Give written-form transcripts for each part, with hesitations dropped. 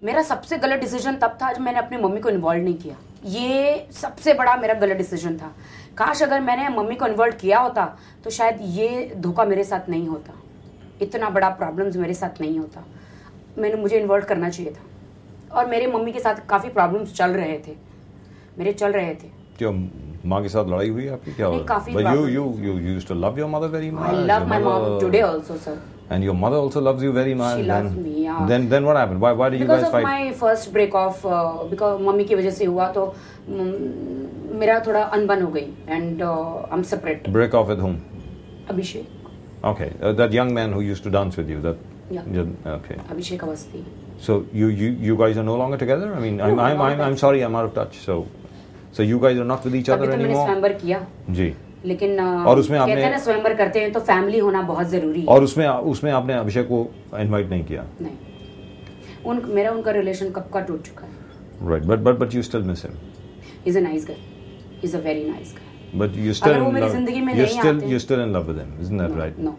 मेरा सबसे गलत डिसीजन तब था जब मैंने अपनी मम्मी को इन्वॉल्व नहीं किया। ये सबसे बड़ा मेरा गलत डिसीजन था। काश अगर मैंने मम्मी को इन्वॉल्व किया होता तो शायद ये धोखा मेरे साथ नहीं होता, इतना बड़ा प्रॉब्लम्स मेरे साथ नहीं होता। मुझे इन्वॉल्व करना चाहिए था। और मेरे मम्मी के साथ काफ़ी प्रॉब्लम्स चल रहे थे। क्यों माँ के साथ लड़ाई हुई आपकी? क्या हुआ? काफी But you used to love your mother very much. I love my mom today also, sir. And your mother also loves you very much. She loves me, yeah. Then what happened? Why did you guys fight? Because of my first break off, because mummy की वजह से हुआ तो मेरा थोड़ा अनबन हो गई and I'm separate. Break off with whom? Abhishek. Okay, that young man who used to dance with you. Okay. Abhishek Awasthi. So you guys are no longer together? I mean, No, I'm sorry, I'm out of touch. So you guys are not with each other तभी तो मैंने anymore? स्वयंवर किया जी। लेकिन और उसमें आपने कहते हैं ना स्वयंवर करते हैं तो फैमिली होना बहुत जरूरी है। और उसमें आपने अभिषेक को इनवाइट नहीं किया? नहीं, मेरा उनका रिलेशन कब का टूट चुका है। Right, but you still miss him. He's a nice guy. He's a very nice guy. But you still अगर वो मेरी जिंदगी में नहीं आते, you're still in love with him, isn't that right? No.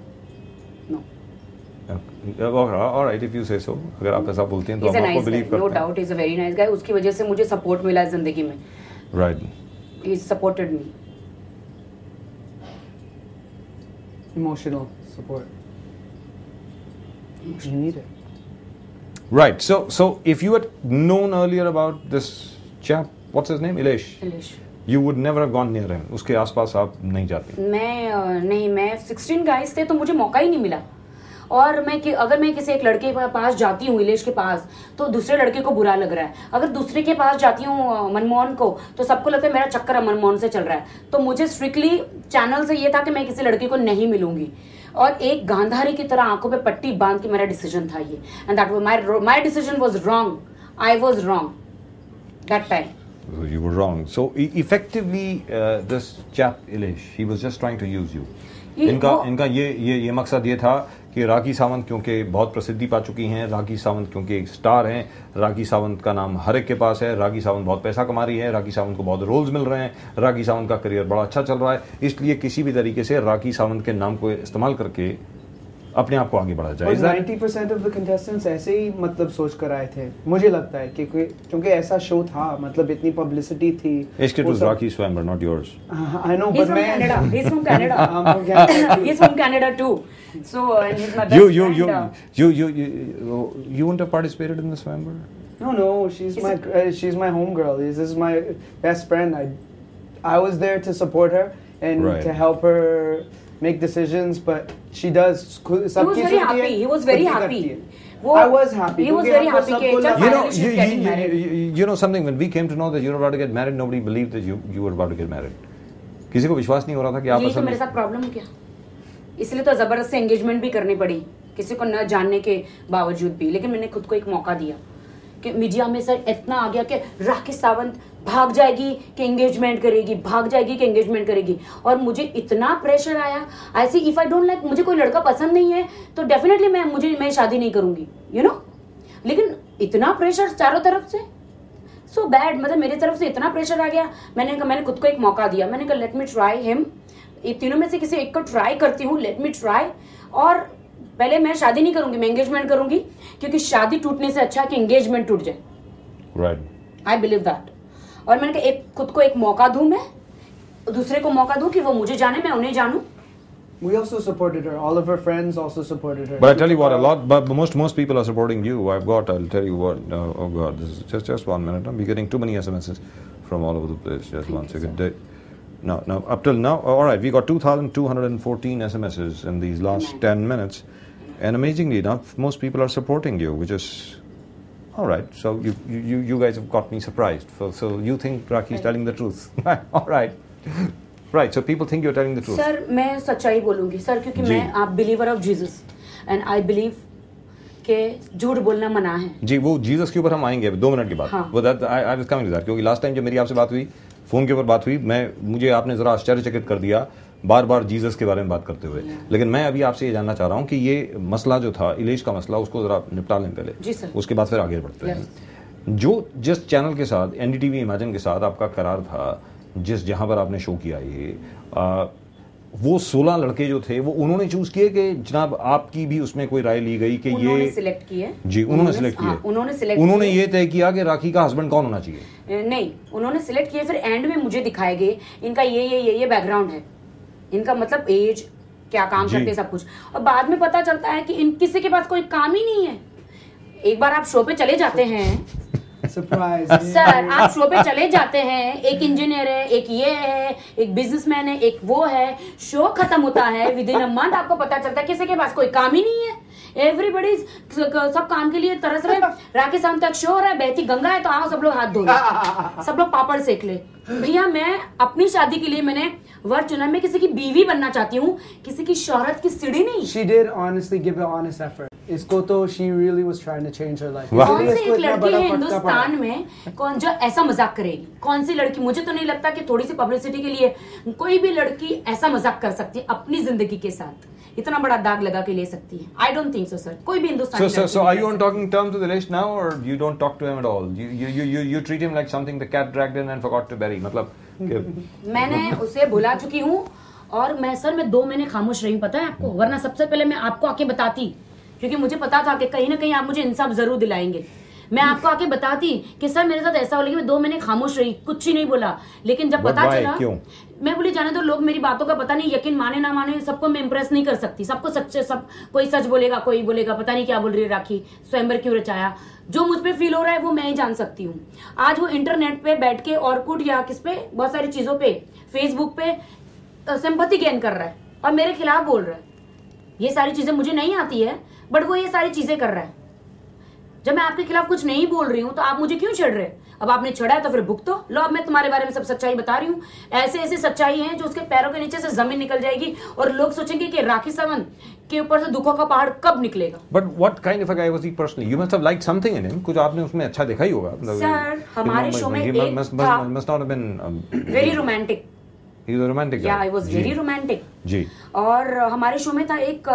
All right, if you say so. अगर आप ऐसा बोलते हैं तो हम आपको बिलीव करते हैं। No doubt, he's a very nice guy. उसकी वजह से मुझे सपोर्ट मिला है जिंदगी में। Right. He supported me. Emotional support. You need it. Right. So if you had known earlier about this chap, what's his name? Ilesh. You would never have gone near him. उसके आसपास आप नहीं जाती। मैं 16 गाइस थे तो मुझे मौका ही नहीं मिला। और अगर मैं किसी एक लड़के के पास जाती हूँ, इलेश के पास, तो दूसरे लड़के को बुरा लग रहा है। अगर दूसरे के पास जाती हूँ मनमोहन को, तो सबको लगता है मेरा चक्कर मनमोहन से चल रहा है। तो मुझे स्ट्रिक्टली चैनल से ये था कि मैं किसी लड़के को नहीं मिलूंगी। और एक गांधारी की तरह आंखों पे पट्टी बांध के मेरा डिसीजन था ये। And that was my decision was wrong. I was wrong that time. You were wrong. So effectively, this chap Ilesh, he was just trying to use you. इनका ये मकसद ये था कि राखी सावंत क्योंकि बहुत प्रसिद्धि पा चुकी हैं, राखी सावंत क्योंकि एक स्टार हैं, राखी सावंत का नाम हर एक के पास है, राखी सावंत बहुत पैसा कमा रही है, राखी सावंत को बहुत रोल्स मिल रहे हैं, राखी सावंत का करियर बड़ा अच्छा चल रहा है, इसलिए किसी भी तरीके से राखी सावंत के नाम को इस्तेमाल करके अपने आप को आगे बढ़ा जाए। 90% ऑफ द कंटेस्टेंट्स ऐसे ही मतलब सोच कर आए थे, मुझे लगता है कि क्योंकि ऐसा शो था, मतलब इतनी पब्लिसिटी थी। It was Rakhi Swayamvar, not yours. I know, but he's from Canada. He's from Canada too. So and he's my best friend. You wouldn't have participated in the Swayamvar? No, she's my homegirl. This is my best friend. I was there to support her and to help her make decisions, but she does. He was very happy. He was very happy. I was happy. He was very happy. You know something, when we came to know that you were about to get married, nobody believed that you were about to get married. किसी को विश्वास नहीं हो रहा था कि आप यही तो मेरे साथ प्रॉब्लम हो गया, इसलिए तो जबरदस्ती एंगेजमेंट भी करनी पड़ी किसी को न जानने के बावजूद भी। लेकिन मैंने खुद को एक मौका दिया कि मीडिया में सर इतना आ गया कि राखी सावंत भाग जाएगी कि एंगेजमेंट करेगी, और मुझे इतना प्रेशर आया ऐसे, इफ आई डोंट लाइक, मुझे कोई लड़का पसंद नहीं है तो डेफिनेटली मैं शादी नहीं करूंगी, लेकिन इतना प्रेशर चारों तरफ से, सो बैड, मतलब मेरी तरफ से इतना प्रेशर आ गया। मैंने खुद को एक मौका दिया, मैंने कहा लेट मी ट्राई हिम, ये तीनों में से किसी एक को ट्राई करती हूँ, लेट मी ट्राई। और पहले मैं शादी नहीं करूंगी, मैं एंगेजमेंट करूंगी, क्योंकि शादी टूटने से अच्छा है कि एंगेजमेंट टूट जाए। Right, I believe that. और मैंने कहा खुद को एक मौका दूं, मैं दूसरे को मौका दूं कि वो मुझे जाने, मैं उन्हें जानूं। We also supported her. All of her friends also supported her. But I tell you what, but most people are supporting you. I'll tell you what. Oh God, this is just 1 minute. I'm getting too many SMSs from all over the place. Just one second. Now, up till now, all right, we got 2,214 SMSs in these last 10 minutes, and amazingly enough, most people are supporting you, which is all right. So you guys have got me surprised. So you think Rakhi's telling the truth? All right. Right, so people think you're telling the truth. Sir मैं सच्चाई बोलूंगी sir, क्योंकि मैं आप believer of Jesus and I believe कि झूठ बोलना मना है। जी, वो जीसस के ऊपर हम आएंगे 2 मिनट के बाद। हाँ। वो that I was coming to that, क्योंकि लास्ट टाइम जब मेरी आपसे बात हुई, फोन के ऊपर बात हुई, मुझे आपने जरा आश्चर्यचकित कर दिया बार-बार जीसस के बारे में बात करते हुए। लेकिन मैं अभी आपसे ये जानना चाह रहा हूँ कि ये मसला जो था, इलेश का मसला, उसको जरा निपटा लें पहले। जी सर। उसके बाद फिर आगे बढ़ते हैं। जिस चैनल के साथ, एनडीटीवी इमेजिन के साथ आपका करार था, जहां पर आपने शो किया, ये वो 16 लड़के जो थे वो उन्होंने चूज किए कि जनाब आपकी भी उसमें कोई राय ली गई कि उन्होंने सिलेक्ट किए? जी उन्होंने सिलेक्ट किए। उन्होंने ये तय किया कि राखी का हस्बैंड कौन होना चाहिए? नहीं, उन्होंने सिलेक्ट किए, फिर एंड में मुझे दिखाए गए इनका ये बैकग्राउंड है, इनका मतलब एज, क्या काम करते, सब कुछ। और बाद में पता चलता है कि इन किसी के पास कोई काम ही नहीं है। एक बार आप शो पे चले जाते हैं सरप्राइज सर, आप शो पे चले जाते हैं, एक इंजीनियर है, एक ये है, एक बिजनेसमैन है, एक वो है, शो खत्म होता है, विद इन अ मंथ आपको पता चलता है किसी के पास कोई काम ही नहीं है। एवरीबडी सब काम के लिए तरस रहे। राखी सावंत तक शो हो रहा है, बहती गंगा है तो आओ सब लोग हाथ धो ले, सब लोग पापड़ सेक ले। भैया मैं अपनी शादी के लिए मैंने वर चुना, मैं किसी की बीवी बनना चाहती हूँ, किसी की शोहरत की सीढ़ी नहीं। She did honestly give an honest effort. इसको तो she really was trying to change her life. कौन सी एक लड़की है हिंदुस्तान में कौन जो ऐसा मजाक करेगी? कौन सी लड़की? मुझे तो नहीं लगता कि थोड़ी सी पब्लिसिटी के लिए कोई भी लड़की ऐसा मजाक कर सकती है अपनी जिंदगी के साथ, इतना बड़ा दाग लगा के ले सकती है। I don't think so sir, कोई भी हिंदुस्तानी So are you on talking terms with Dilesh now, or you don't talk to him at all? You treat him like something the cat dragged in and forgot to bury. मतलब मैंने उसे भुला चुकी हूँ, और मैं 2 महीने खामोश रही हूँ, पता है आपको? वरना सबसे पहले मैं आपको आके बताती, क्योंकि मुझे पता था कि कहीं ना कहीं आप मुझे इंसाफ जरूर दिलाएंगे। मैं आपको आके बताती कि सर मेरे साथ ऐसा हो, लेकिन मैं 2 महीने खामोश रही, कुछ ही नहीं बोला। लेकिन जब पता चला, मैं बोली जाने दो, लोग मेरी बातों का पता नहीं, यकीन माने ना माने, सबको मैं इंप्रेस नहीं कर सकती। सबको सच्चे, सब कोई सच बोलेगा, कोई बोलेगा पता नहीं क्या बोल रही है राखी, स्वयंवर क्यों रचाया। जो मुझ पे फील हो रहा है वो मैं ही जान सकती हूँ। आज वो इंटरनेट पे बैठ के ऑर्कुट या किस पे, बहुत सारी चीजों पे, फेसबुक पे सिंपैथी गेन कर रहा है और मेरे खिलाफ बोल रहा है। ये सारी चीजें मुझे नहीं आती है, बट वो ये सारी चीजें कर रहा है। जब मैं आपके खिलाफ कुछ नहीं बोल रही हूँ तो आप मुझे क्यों छेड़ रहे? अब आपने छेड़ा है तो फिर भुगतो। लो, अब मैं तुम्हारे बारे में सब सच्चाई बता रही हूँ। ऐसे ऐसे सच्चाई है जो उसके पैरों के नीचे से जमीन निकल जाएगी और लोग सोचेंगे कि राखी सावंत के ऊपर से दुखों का पहाड़ कब निकलेगा। But what kind of a guy was he personally? You must have liked something in him. कुछ आपने उसमें अच्छा देखा ही होगा। सर हमारे शो में एक must not have been very romantic. He was a romantic guy. Yeah, I was very romantic. जी। और हमारे शो में था एक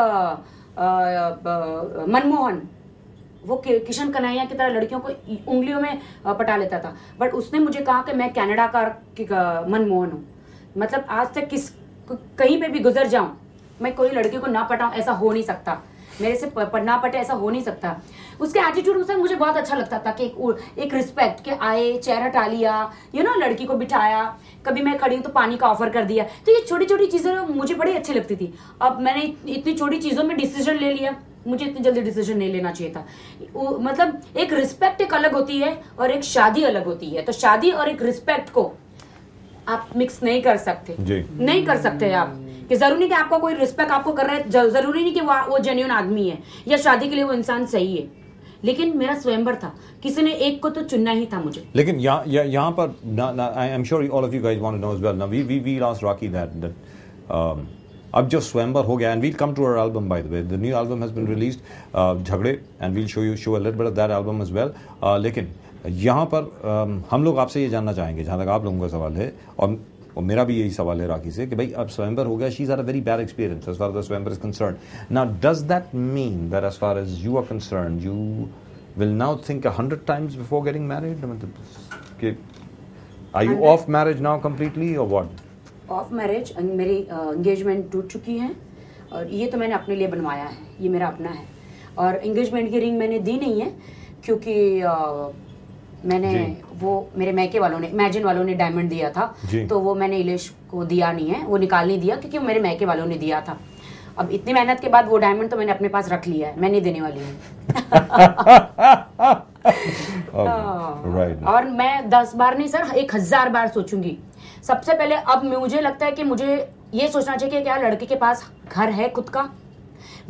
मनमोहन, वो किशन कन्हैया की तरह लड़कियों को उंगलियों में पटा लेता था, बट उसने मुझे कहा कि मैं कनाडा का मनमोहन हूँ। मतलब आज तक कहीं पे भी गुजर जाऊं, मैं कोई लड़की को ना पटाऊं, ऐसा हो नहीं सकता। मेरे से ना पटे ऐसा हो नहीं सकता। उसके एटीट्यूड में मुझे बहुत अच्छा लगता था कि एक रिस्पेक्ट के आए, चेयर हटा लिया, लड़की को बिठाया, कभी मैं खड़ी हूं तो पानी का ऑफर कर दिया। तो ये छोटी छोटी चीजें मुझे बड़ी अच्छी लगती थी। अब मैंने इतनी छोटी चीजों में डिसीजन ले लिया, मुझे इतनी जल्दी डिसीजन नहीं लेना चाहिए था। मतलब एक रिस्पेक्ट एक अलग होती है और एक शादी अलग होती है। तो शादी और एक रिस्पेक्ट को आप मिक्स नहीं कर सकते, नहीं कर सकते आप। कि जरूरी नहीं कि आपको कोई रिस्पेक्ट आपको कर रहा है, जरूरी नहीं कि वो जेन्युइन आदमी है या शादी के लिए वो इंसान सही है। लेकिन मेरा स्वयंवर था, किसी ने एक को तो चुनना ही था मुझे। लेकिन यहाँ पर I am sure all of you guys want to know as well, now we asked Rakhi that अब जो स्वयंवर हो गया, and we'll come to our album by the way, the new album has been released झगड़े, and we'll show a little bit of that album as well. लेकिन यहाँ पर हम लोग आपसे ये जानना चाहेंगे, जहाँ तक आप लोगों का सवाल है, और मेरा भी यही सवाल है राखी से, कि भाई अब स्वयंवर हो गया, she is had a very bad experience as far as swayamvar is concerned. Now does that mean that as far as you are concerned you will now think 100 times before getting married? मतलब are you off marriage now completely or what? Off marriage, मेरी engagement टूट चुकी है, और ये तो मैंने अपने लिए बनवाया है, ये मेरा अपना है। और एंगेजमेंट की रिंग मैंने दी नहीं है, क्योंकि मैंने वो मेरे मैके वालों ने, इमेजिन वालों ने डायमंड दिया था, तो वो मैंने इलेश को दिया नहीं है, वो निकाल नहीं दिया, क्योंकि मेरे मैके वालों ने दिया था। अब इतनी मेहनत के बाद वो डायमंड तो मैंने अपने पास रख लिया है, मैं नहीं देने वाली हूँ। और मैं 10 बार नहीं सर, 1000 बार सोचूंगी। सबसे पहले अब मुझे लगता है कि मुझे ये सोचना चाहिए कि क्या लड़के के पास घर है खुद का,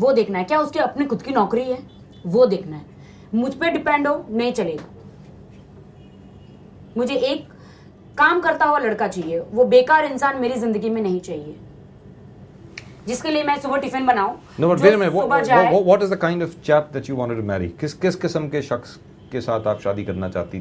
वो देखना है। क्या उसकी अपनी खुद की नौकरी है, वो देखना है। मुझ पे डिपेंड हो नहीं चलेगा। मुझे एक काम करता हुआ लड़का चाहिए, वो बेकार इंसान मेरी जिंदगी में नहीं चाहिए, जिसके लिए मैं सुबह टिफिन बनाऊं। No, but wait a minute. What is the kind of chap that you wanted to marry? किस किस्म के शख्स के साथ आप शादी करना चाहती